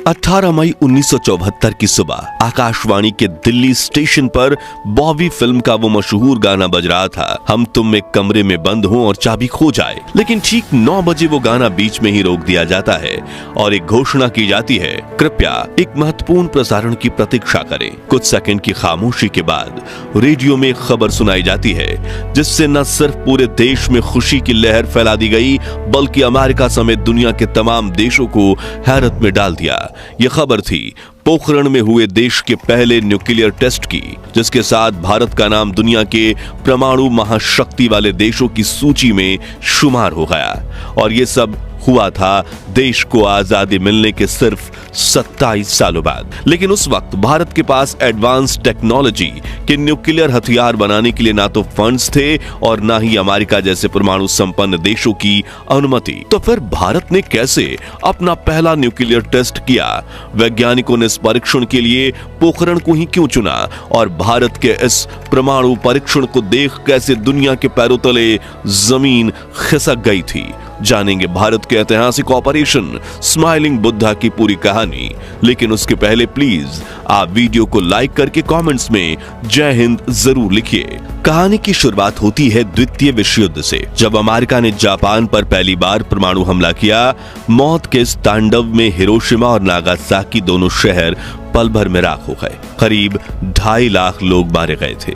18 मई 1974 की सुबह आकाशवाणी के दिल्ली स्टेशन पर बॉबी फिल्म का वो मशहूर गाना बज रहा था, हम तुम एक कमरे में बंद हो और चाबी खो जाए। लेकिन ठीक 9 बजे वो गाना बीच में ही रोक दिया जाता है और एक घोषणा की जाती है, कृपया एक महत्वपूर्ण प्रसारण की प्रतीक्षा करें। कुछ सेकंड की खामोशी के बाद रेडियो में एक खबर सुनाई जाती है, जिससे न सिर्फ पूरे देश में खुशी की लहर फैला दी गई, बल्कि अमेरिका समेत दुनिया के तमाम देशों को हैरत में डाल दिया। यह खबर थी पोखरण में हुए देश के पहले न्यूक्लियर टेस्ट की, जिसके साथ भारत का नाम दुनिया के परमाणु महाशक्ति वाले देशों की सूची में शुमार हो गया। और यह सब हुआ था देश को आजादी मिलने के सिर्फ 27 सालों बाद। लेकिन उस वक्त भारत के पास एडवांस टेक्नोलॉजी के न्यूक्लियर हथियार बनाने के लिए ना तो फंड्स थे और ना ही अमेरिका जैसे परमाणु संपन्न देशों की अनुमति। तो फिर भारत ने कैसे अपना पहला न्यूक्लियर टेस्ट किया? वैज्ञानिकों ने इस परीक्षण के लिए पोखरण को ही क्यों चुना? और भारत के इस परमाणु परीक्षण को देख कैसे दुनिया के पैरों तले जमीन खिसक गई थी? जानेंगे भारत के ऐतिहासिक ऑपरेशन स्माइलिंग बुद्धा की पूरी कहानी। लेकिन उसके पहले प्लीज आप वीडियो को लाइक करके कमेंट्स में जय हिंद जरूर लिखिए। कहानी की शुरुआत होती है द्वितीय विश्व युद्ध से, जब अमेरिका ने जापान पर पहली बार परमाणु हमला किया। मौत के इस तांडव में हिरोशिमा और नागासाकी दोनों शहर पल भर में राख हो गए। करीब 2.5 लाख लोग मारे गए थे।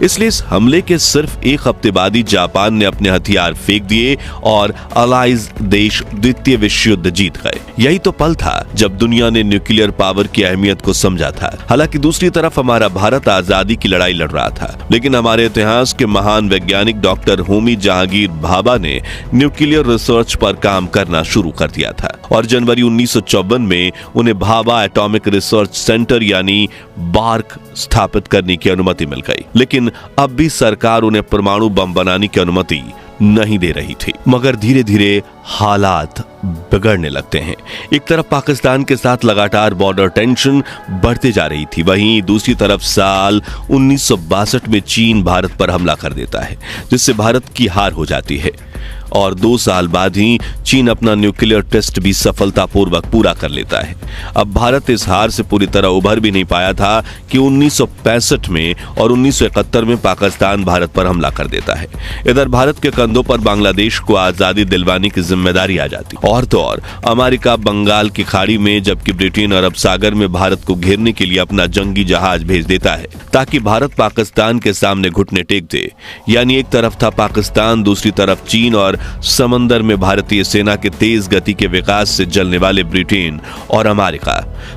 इसलिए इस हमले के सिर्फ एक हफ्ते बाद ही जापान ने अपने हथियार फेंक दिए और अलाइज देश द्वितीय विश्व युद्ध जीत गए। यही तो पल था जब दुनिया ने न्यूक्लियर पावर की अहमियत को समझा था। हालांकि दूसरी तरफ हमारा भारत आजादी की लड़ाई लड़ रहा था, लेकिन हमारे इतिहास के महान वैज्ञानिक डॉक्टर होमी जहांगीर भाभा ने न्यूक्लियर रिसर्च पर काम करना शुरू कर दिया था और जनवरी 1954 में उन्हें भाभा एटॉमिक रिसर्च सेंटर यानी बार्क स्थापित करने की अनुमति मिल गई। लेकिन अब भी सरकार उन्हें परमाणु बम बनाने की अनुमति नहीं दे रही थी। मगर धीरे धीरे हालात बिगड़ने लगते हैं। एक तरफ पाकिस्तान के साथ लगातार बॉर्डर टेंशन बढ़ती जा रही थी, वहीं दूसरी तरफ साल 1962 में चीन भारत पर हमला कर देता है, जिससे भारत की हार हो जाती है और 2 साल बाद ही चीन अपना न्यूक्लियर टेस्ट भी सफलतापूर्वक पूरा कर लेता है। अब भारत इस हार से पूरी तरह उभर भी नहीं पाया था कि 1965 में और 1971 में पाकिस्तान भारत पर हमला कर देता है। इधर भारत के कंधों पर बांग्लादेश को आजादी दिलवाने की जिम्मेदारी आ जाती। और तो और अमेरिका बंगाल की खाड़ी में, जबकि ब्रिटेन अरब सागर में भारत को घेरने के लिए अपना जंगी जहाज भेज देता है, ताकि भारत पाकिस्तान के सामने घुटने टेक दे। यानी एक तरफ था पाकिस्तान, दूसरी तरफ चीन और समंदर में भारतीय सेना के तेज गति के विकास से जलने वाले ब्रिटेन और अमेरिका।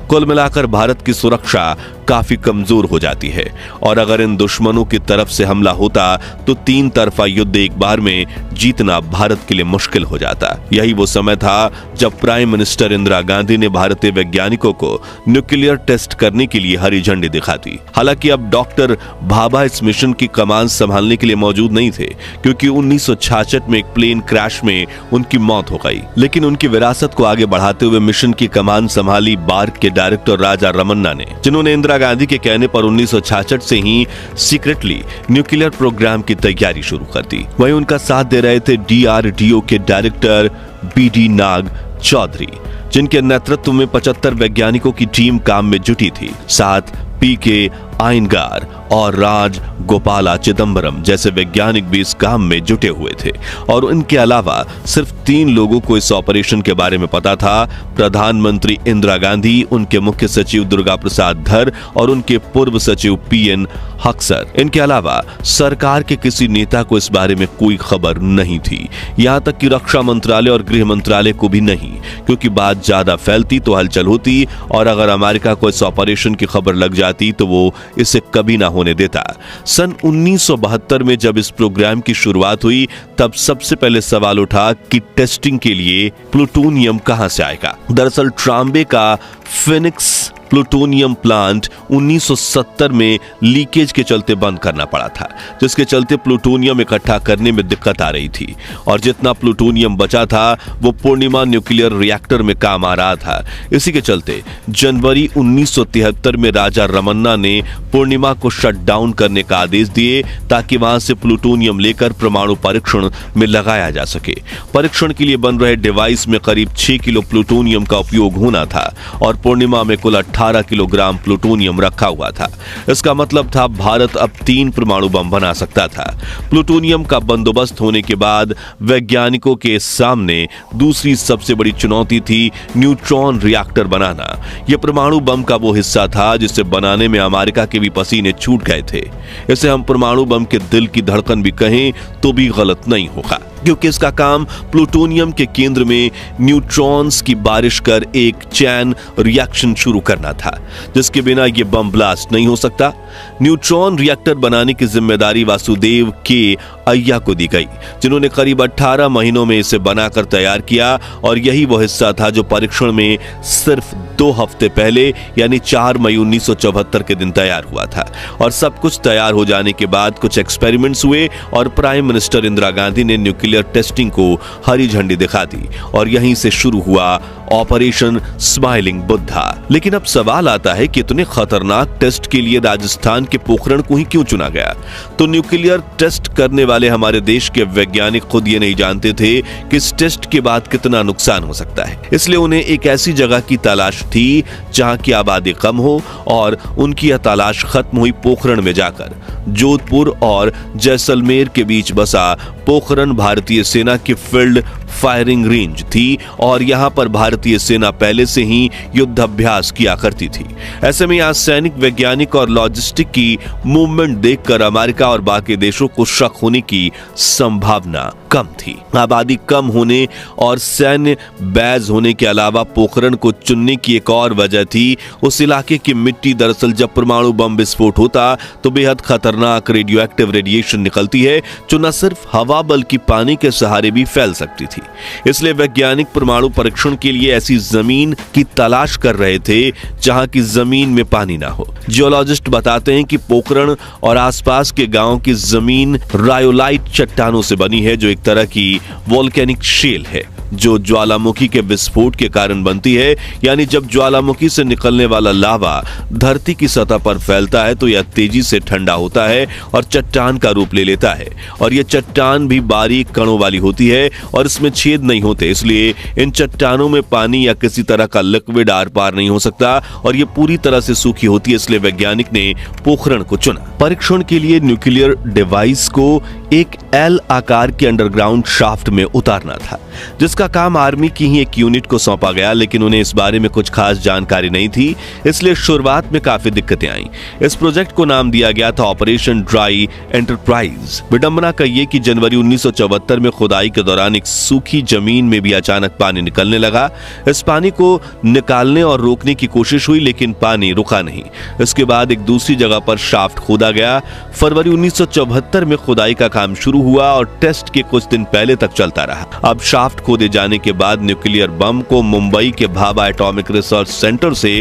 कुल मिलाकर भारत की सुरक्षा काफी कमजोर हो जाती है और अगर इन दुश्मनों की तरफ से हमला होता तो 3 तरफा युद्ध एक बार में जीतना भारत के लिए मुश्किल हो जाता। यही वो समय था जब प्राइम मिनिस्टर इंदिरा गांधी ने भारतीय वैज्ञानिकों को न्यूक्लियर टेस्ट करने के लिए हरी झंडी दिखाती। हालांकि अब डॉक्टर भाभा इस मिशन की कमान संभालने के लिए मौजूद नहीं थे, क्योंकि 1966 में एक प्लेन क्रैश में उनकी मौत हो गई। लेकिन उनकी विरासत को आगे बढ़ाते हुए मिशन की कमान संभाली बार्क के डायरेक्टर राजा रमन्ना ने, जिन्होंने इंदिरा गांधी के कहने पर 1966 से ही सीक्रेटली न्यूक्लियर प्रोग्राम की तैयारी शुरू कर दी। वहीं उनका साथ दे रहे थे DRDO के डायरेक्टर BD नाग चौधरी, जिनके नेतृत्व में 75 वैज्ञानिकों की टीम काम में जुटी थी। साथ PK आयनगार और राज गोपाला चिदम्बरम जैसे वैज्ञानिक भी इस काम में जुटे हुए थे। और इनके अलावा सिर्फ 3 लोगों को इस ऑपरेशन के बारे में पता था, प्रधानमंत्री इंदिरा गांधी, उनके मुख्य सचिव दुर्गा प्रसाद धर और उनके पूर्व सचिव PN हक्सर। इनके अलावा सरकार के किसी नेता को इस बारे में कोई खबर नहीं थी, यहां तक कि रक्षा मंत्रालय और गृह मंत्रालय को भी नहीं, क्योंकि बात ज्यादा फैलती तो हलचल होती और अगर अमेरिका को इस ऑपरेशन की खबर लग जाती तो वो इसे कभी ना होने देता। सन 1972 में जब इस प्रोग्राम की शुरुआत हुई, तब सबसे पहले सवाल उठा कि टेस्टिंग के लिए प्लूटोनियम कहां से आएगा। दरअसल ट्राम्बे का फिनिक्स प्लूटोनियम प्लांट 1970 में लीकेज के चलते बंद करना पड़ा था, जिसके चलते प्लूटोनियम इकट्ठा करने में दिक्कत आ रही थी और जितना प्लूटोनियम बचा था वो पूर्णिमा न्यूक्लियर रिएक्टर में काम आ रहा था। इसी के चलते जनवरी 1973 में राजा रमन्ना ने पूर्णिमा को शट डाउन करने का आदेश दिए ताकि वहां से प्लूटोनियम लेकर परमाणु परीक्षण में लगाया जा सके। परीक्षण के लिए बन रहे डिवाइस में करीब 6 किलो प्लूटोनियम का उपयोग होना था और पूर्णिमा में कुल 18 किलोग्राम प्लूटोनियम रखा हुआ था। इसका मतलब था भारत अब 3 परमाणु बम बना सकता था। प्लूटोनियम का बंदोबस्त होने के बाद वैज्ञानिकों के सामने दूसरी सबसे बड़ी चुनौती थी न्यूट्रॉन रिएक्टर बनाना। यह परमाणु बम का वो हिस्सा था जिसे बनाने में अमेरिका के भी पसीने छूट गए थे। इसे हम परमाणु बम के दिल की धड़कन भी कहें तो भी गलत नहीं होगा, क्योंकि इसका काम प्लूटोनियम के केंद्र में न्यूट्रॉन्स की बारिश कर एक चैन रिएक्शन शुरू करना था, जिसके बिना यह बम ब्लास्ट नहीं हो सकता। न्यूट्रॉन रिएक्टर बनाने की जिम्मेदारी वासुदेव के अय्या को दी गई, जिन्होंने करीब 18 महीनों में इसे बनाकर तैयार किया और यही वह हिस्सा था जो परीक्षण में सिर्फ 2 हफ्ते पहले यानी 4 मई 1974 के दिन तैयार हुआ था। और सब कुछ तैयार हो जाने के बाद कुछ एक्सपेरिमेंट्स हुए और प्राइम मिनिस्टर इंदिरा गांधी ने न्यूक्लियर टेस्टिंग को हरी झंडी दिखा दी और यहीं से शुरू हुआ ऑपरेशन स्माइलिंग बुद्धा। लेकिन अब सवाल आता है कि इतने खतरनाक टेस्ट के लिए राजस्थान के पोखरण को ही क्यों चुना गया? तो न्यूक्लियर टेस्ट करने वाले हमारे देश के वैज्ञानिक खुद ये नहीं जानते थे कि इस टेस्ट के बाद कितना नुकसान हो सकता है, इसलिए उन्हें एक ऐसी जगह की तलाश थी जहां की आबादी कम हो और उनकी यह तलाश खत्म हुई पोखरण में जाकर। जोधपुर और जैसलमेर के बीच बसा पोखरण भारतीय सेना की फील्ड फायरिंग रेंज थी और यहां पर भारतीय सेना पहले से ही युद्ध अभ्यास किया करती थी। ऐसे में यहां सैनिक, वैज्ञानिक और लॉजिस्टिक की मूवमेंट देखकर अमेरिका और बाकी देशों को शक होने की संभावना कम थी। आबादी कम होने और सैन्य बैज होने के अलावा पोखरण को चुनने की एक और वजह थी उस इलाके की मिट्टी। दरअसल जब परमाणु बम विस्फोट होता तो बेहद खतरनाक रेडियोएक्टिव रेडिएशन निकलती है जो न सिर्फ हवा बल्कि पानी के सहारे भी फैल सकती थी। इसलिए वैज्ञानिक परमाणु परीक्षण के लिए ऐसी जमीन की तलाश कर रहे थे जहां की जमीन में पानी ना हो। जियोलॉजिस्ट बताते हैं कि पोखरण और आसपास के गांव की जमीन रायोलाइट चट्टानों से बनी है, जो एक तरह की वोल्केनिक शेल है जो ज्वालामुखी के विस्फोट के कारण बनती है। यानी जब ज्वालामुखी से निकलने वाला लावा धरती की सतह पर फैलता है तो यह तेजी से ठंडा होता है और चट्टान का रूप ले लेता है और यह चट्टान भी बारीक कणों वाली होती है और इसमें छेद नहीं होते, इसलिए इन चट्टानों में पानी या किसी तरह का लिक्विड आर पार नहीं हो सकता और यह पूरी तरह से सूखी होती है। इसलिए वैज्ञानिक ने पोखरण को चुना। परीक्षण के लिए न्यूक्लियर डिवाइस को एक एल आकार के अंडरग्राउंड शाफ्ट में उतारना था, जिसका काम आर्मी की ही एक यूनिट को सौंपा गया, लेकिन उन्हें इस बारे में कुछ खास जानकारी नहीं थी, इसलिए शुरुआत में काफी दिक्कतें आईं। इस प्रोजेक्ट को नाम दिया गया था ऑपरेशन ड्राई एंटरप्राइज। विडंबना का ये कि जनवरी 1974 में खुदाई के दौरान एक सूखी जमीन में भी अचानक पानी निकलने लगा। इस पानी को निकालने और रोकने की कोशिश हुई, लेकिन पानी रुका नहीं। इसके बाद एक दूसरी जगह पर शाफ्ट खोदा गया। फरवरी 1974 में खुदाई का काम शुरू हुआ और टेस्ट के कुछ दिन पहले तक चलता रहा। अब शाफ्ट खोदे जाने के बाद न्यूक्लियर बम को मुंबई के भाभा एटॉमिक रिसर्च सेंटर से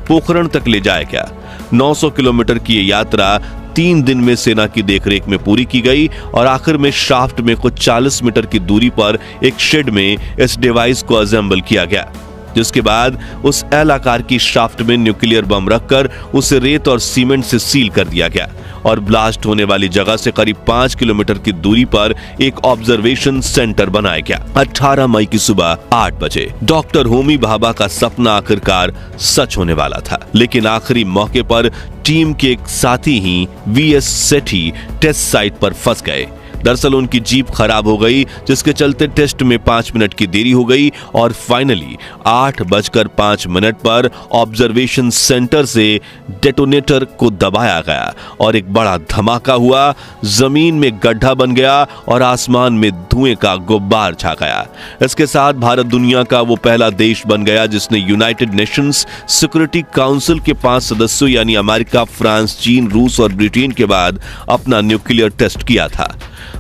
पोखरण तक ले जाया गया। 900 किलोमीटर की यह यात्रा 3 दिन में सेना की देखरेख में पूरी की गई और आखिर में शाफ्ट में कुछ 40 मीटर की दूरी पर एक शेड में इस डिवाइस को असेंबल किया गया, जिसके बाद उस एल आकार की शाफ्ट में न्यूक्लियर बम रखकर उसे रेत और सीमेंट से सील कर दिया गया और ब्लास्ट होने वाली जगह से करीब 5 किलोमीटर की दूरी पर एक ऑब्जर्वेशन सेंटर बनाया गया। 18 मई की सुबह 8 बजे डॉक्टर होमी भाभा का सपना आखिरकार सच होने वाला था, लेकिन आखिरी मौके पर टीम के एक साथी ही वीएस सेठी टेस्ट साइट पर फंस गए। दरअसल उनकी जीप खराब हो गई, जिसके चलते टेस्ट में 5 मिनट की देरी हो गई और फाइनली 8:05 पर ऑब्जर्वेशन सेंटर से डेटोनेटर को दबाया गया और एक बड़ा धमाका हुआ। जमीन में गड्ढा बन गया और आसमान में धुएं का गुब्बार छा गया। इसके साथ भारत दुनिया का वो पहला देश बन गया जिसने यूनाइटेड नेशंस सिक्योरिटी काउंसिल के 5 सदस्यों यानी अमेरिका, फ्रांस, चीन, रूस और ब्रिटेन के बाद अपना न्यूक्लियर टेस्ट किया था।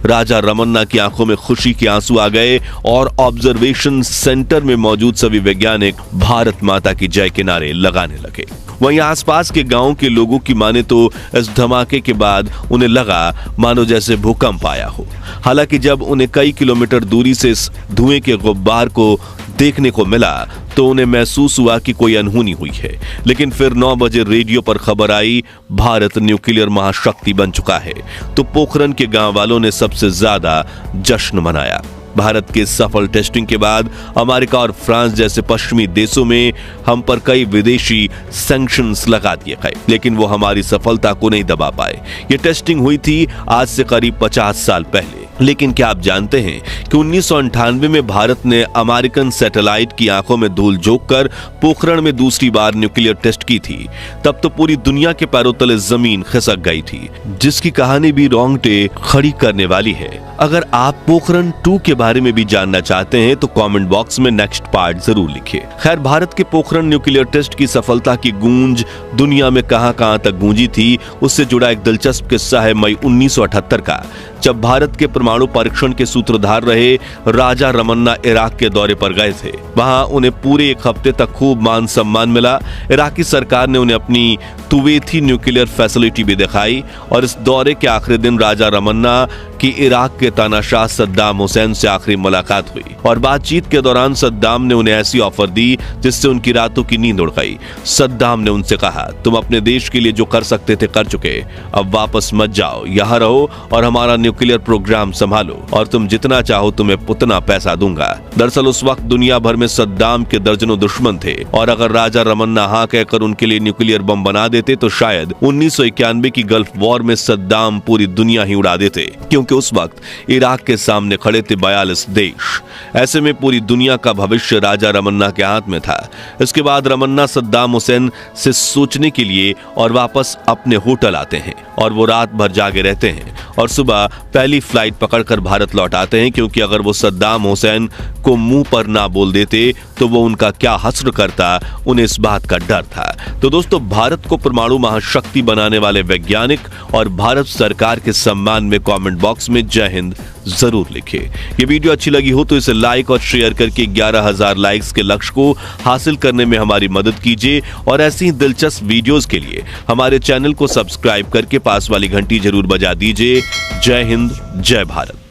राजा रमन्ना की आंखों में खुशी के आंसू आ गए और ऑब्जर्वेशन सेंटर में मौजूद सभी वैज्ञानिक भारत माता की जय के नारे लगाने लगे। वहीं आसपास के गांव के लोगों की माने तो इस धमाके के बाद उन्हें लगा मानो जैसे भूकंप आया हो। हालांकि जब उन्हें कई किलोमीटर दूरी से इस धुएं के गुब्बार को देखने को मिला तो उन्हें महसूस हुआ कि कोई अनहोनी हुई है। लेकिन फिर 9 बजे रेडियो पर खबर आई, भारत न्यूक्लियर महाशक्ति बन चुका है। तो पोखरण के गांव वालों ने सबसे ज्यादा जश्न मनाया। भारत के सफल टेस्टिंग के बाद अमेरिका और फ्रांस जैसे पश्चिमी देशों में हम पर कई विदेशी सैंक्शंस लगा दिए गए, लेकिन वो हमारी सफलता को नहीं दबा पाए। ये टेस्टिंग हुई थी आज से करीब 50 साल पहले। लेकिन क्या आप जानते हैं कि 1998 में भारत ने अमेरिकन सैटेलाइट की आंखों में धूल झोंककर पोखरण में दूसरी बार न्यूक्लियर टेस्ट की थी। तब तो पूरी दुनिया के पैरों तले जमीन खिसक गई थी, जिसकी कहानी भी रोंगटे खड़ी करने वाली है। अगर आप पोखरण 2 के बारे में भी जानना चाहते हैं तो कमेंट बॉक्स में नेक्स्ट पार्ट जरूर लिखिए। खैर, भारत के पोखरण न्यूक्लियर टेस्ट की सफलता की गूंज दुनिया में कहां तक गूंजी थी, उससे जुड़ा एक दिलचस्प किस्सा है मई 1978 का, जब भारत के परमाणु परीक्षण के सूत्रधार रहे राजा रमन्ना इराक के दौरे पर गए थे। वहां उन्हें पूरे 1 हफ्ते तक खूब मान सम्मान मिला। इराकी सरकार ने उन्हें अपनी तुवेथी न्यूक्लियर फैसिलिटी भी दिखाई और इस दौरे के आखिरी दिन राजा रमन्ना की इराक के तानाशाह सद्दाम हुसैन से आखिरी मुलाकात हुई और बातचीत के दौरान सद्दाम ने उन्हें ऐसी ऑफर दी जिससे उनकी रातों की नींद उड़ गई। सद्दाम ने उनसे कहा, तुम अपने देश के लिए जो कर सकते थे कर चुके, अब वापस मत जाओ, यहाँ रहो और हमारा न्यूक्लियर प्रोग्राम संभालो और तुम जितना चाहो तुम्हें उतना पैसा दूंगा। दरअसल उस वक्त दुनिया भर में सद्दाम के दर्जनों दुश्मन थे और अगर राजा रमन्ना हाँ कहकर उनके लिए न्यूक्लियर बम बना देते तो शायद 1991 की गल्फ वॉर में सद्दाम पूरी दुनिया ही उड़ा देते, क्योंकि उस वक्त इराक के सामने खड़े थे 42 देश। ऐसे में पूरी दुनिया का भविष्य राजा रमन्ना के हाथ में था। इसके बाद रमन्ना सद्दाम हुसैन से सोचने के लिए और वापस अपने होटल आते हैं और वो रात भर जागे रहते हैं और सुबह पहली फ्लाइट पकड़कर भारत लौट आते हैं, क्योंकि अगर वो सद्दाम हुसैन को मुंह पर ना बोल देते तो वो उनका क्या हश्र करता, उन्हें इस बात का डर था। तो दोस्तों, भारत को परमाणु महाशक्ति बनाने वाले वैज्ञानिक और भारत सरकार के सम्मान में कमेंट बॉक्स में जय हिंद जरूर लिखिए। ये वीडियो अच्छी लगी हो तो इसे लाइक और शेयर करके 11,000 लाइक्स के लक्ष्य को हासिल करने में हमारी मदद कीजिए और ऐसी ही दिलचस्प वीडियोस के लिए हमारे चैनल को सब्सक्राइब करके पास वाली घंटी जरूर बजा दीजिए। जय हिंद, जय भारत।